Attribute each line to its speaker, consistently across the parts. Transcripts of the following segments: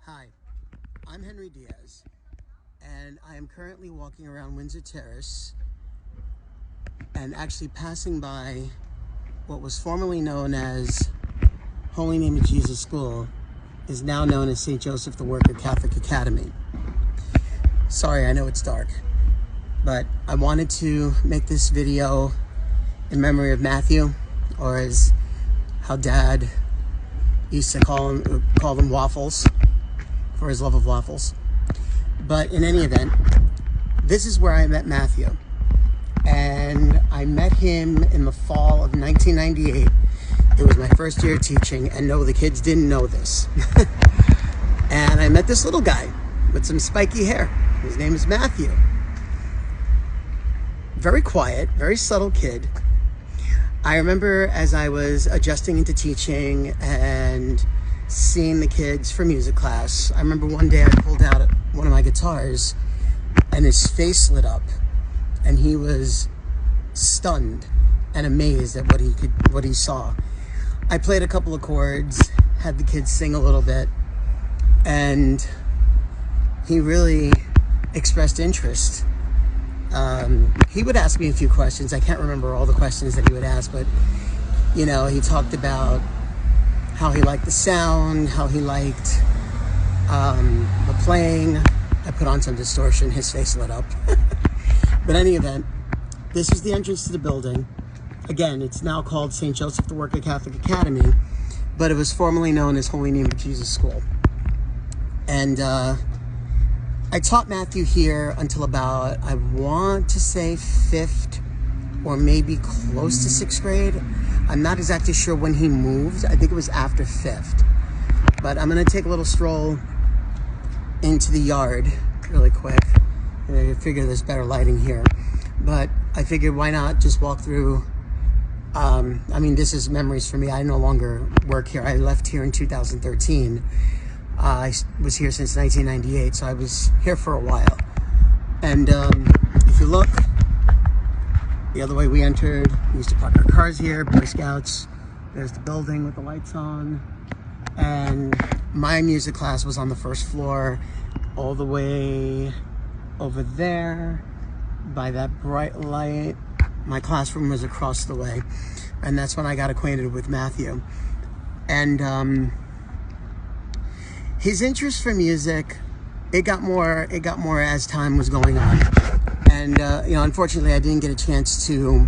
Speaker 1: Hi, I'm Henry Diaz, and I am currently walking around Windsor Terrace and actually passing by what was formerly known as Holy Name of Jesus School, is now known as St. Joseph the Worker Catholic Academy. Sorry, I know it's dark, but I wanted to make this video in memory of Matthew, or as how Dad used to call them Waffles, for his love of waffles. But in any event, this is where I met Matthew, and I met him in the fall of 1998. It was my first year teaching, and no, the kids didn't know this. And I met this little guy with some spiky hair. His name is Matthew. Very quiet, very subtle kid. I remember as I was adjusting into teaching and seeing the kids for music class, I remember one day I pulled out one of my guitars and his face lit up, and he was stunned and amazed at what he saw. I played a couple of chords, had the kids sing a little bit, and he really expressed interest. He would ask me a few questions. I can't remember all the questions that he would ask, but you know, he talked about how he liked the sound, how he liked the playing. I put on some distortion, his face lit up. But in any event, this is the entrance to the building. Again, it's now called St. Joseph the Worker Catholic Academy, but it was formerly known as Holy Name of Jesus School. And I taught Matthew here until about, I want to say 5th or maybe close to 6th grade. I'm not exactly sure when he moved. I think it was after 5th. But I'm gonna take a little stroll into the yard really quick. I figure there's better lighting here. But I figured why not just walk through. I mean, this is memories for me. I no longer work here. I left here in 2013. I was here since 1998, so I was here for a while. And if you look, the other way we entered, we used to park our cars here, Boy Scouts. There's the building with the lights on. And my music class was on the first floor, all the way over there by that bright light. My classroom was across the way. And that's when I got acquainted with Matthew. And his interest for music, it got more as time was going on. And you know, unfortunately, I didn't get a chance to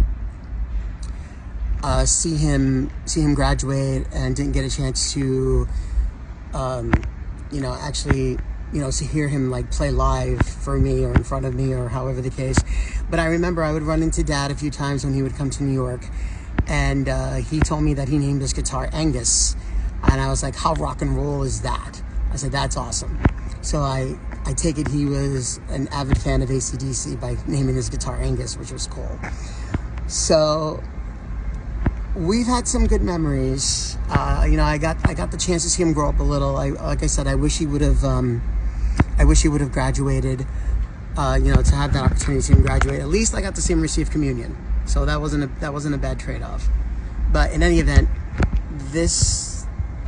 Speaker 1: see him graduate, and didn't get a chance to, you know, actually, you know, to hear him like play live for me or in front of me or however the case. But I remember I would run into Dad a few times when he would come to New York, and he told me that he named his guitar Angus, and I was like, how rock and roll is that? I said, that's awesome. So I take it he was an avid fan of AC/DC by naming his guitar Angus, which was cool. So we've had some good memories. You know, I got the chance to see him grow up a little. Like I said, I wish he would have graduated. You know, to have that opportunity to see him graduate. At least I got to see him receive communion. So that wasn't a bad trade-off. But in any event, this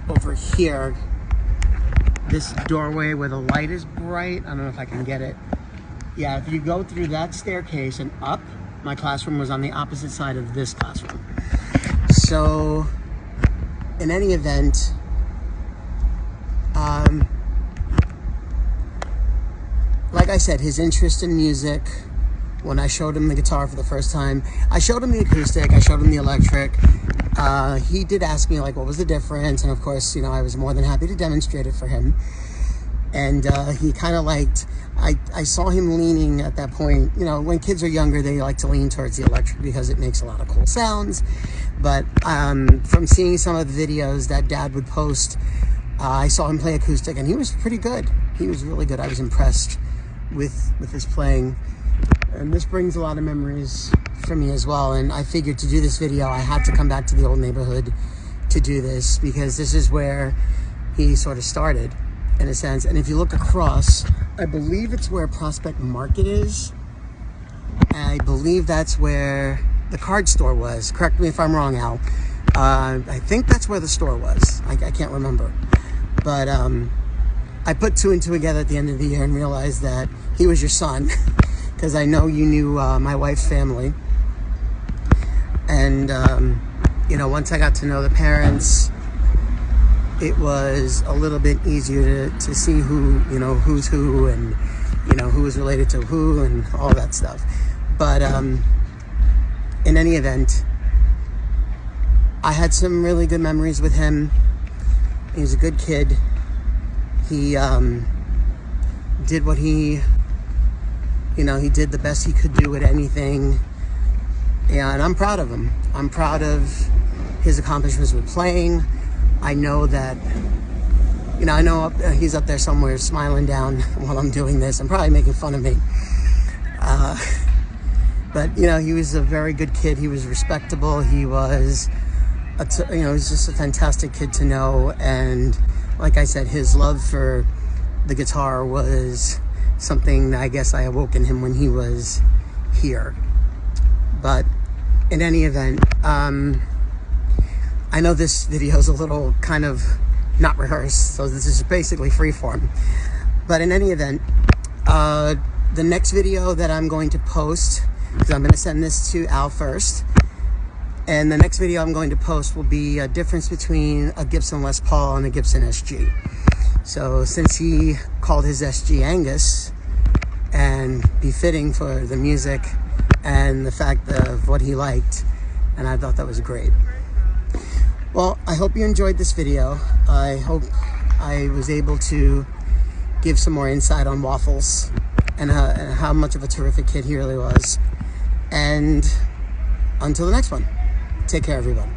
Speaker 1: over here, this doorway where the light is bright, I don't know if I can get it. Yeah, if you go through that staircase and up, my classroom was on the opposite side of this classroom. So, in any event, like I said, his interest in music, when I showed him the guitar for the first time, I showed him the acoustic, I showed him the electric. He did ask me, like, what was the difference? And of course, you know, I was more than happy to demonstrate it for him. And he kind of liked, I saw him leaning at that point. You know, when kids are younger, they like to lean towards the electric because it makes a lot of cool sounds. But from seeing some of the videos that Dad would post, I saw him play acoustic, and he was pretty good. He was really good. I was impressed with his playing. And this brings a lot of memories for me as well. And I figured to do this video, I had to come back to the old neighborhood to do this, because this is where he sort of started, in a sense. And if you look across, I believe it's where Prospect Market is. I believe that's where the card store was. Correct me if I'm wrong, Al. I think that's where the store was. I can't remember. But I put two and two together at the end of the year and realized that he was your son, because I know you knew my wife's family. And, you know, once I got to know the parents, it was a little bit easier to see who, you know, who's who, and, you know, who was related to who and all that stuff. But in any event, I had some really good memories with him. He was a good kid. He did what he, you know, he did the best he could do with anything. And I'm proud of him. I'm proud of his accomplishments with playing. I know that, you know, I know he's up there somewhere smiling down while I'm doing this and probably making fun of me. But, you know, he was a very good kid. He was respectable. He was, you know, he was just a fantastic kid to know. And like I said, his love for the guitar was something that I guess I awoke in him when he was here. But in any event, I know this video is a little kind of not rehearsed, so this is basically freeform. But in any event, the next video that I'm going to post, because I'm going to send this to Al first, and the next video I'm going to post will be a difference between a Gibson Les Paul and a Gibson SG. So since he called his SG Angus, and befitting for the music and the fact of what he liked, and I thought that was great. Well, I hope you enjoyed this video. I hope I was able to give some more insight on Waffles and how much of a terrific kid he really was. And until the next one, take care, everybody.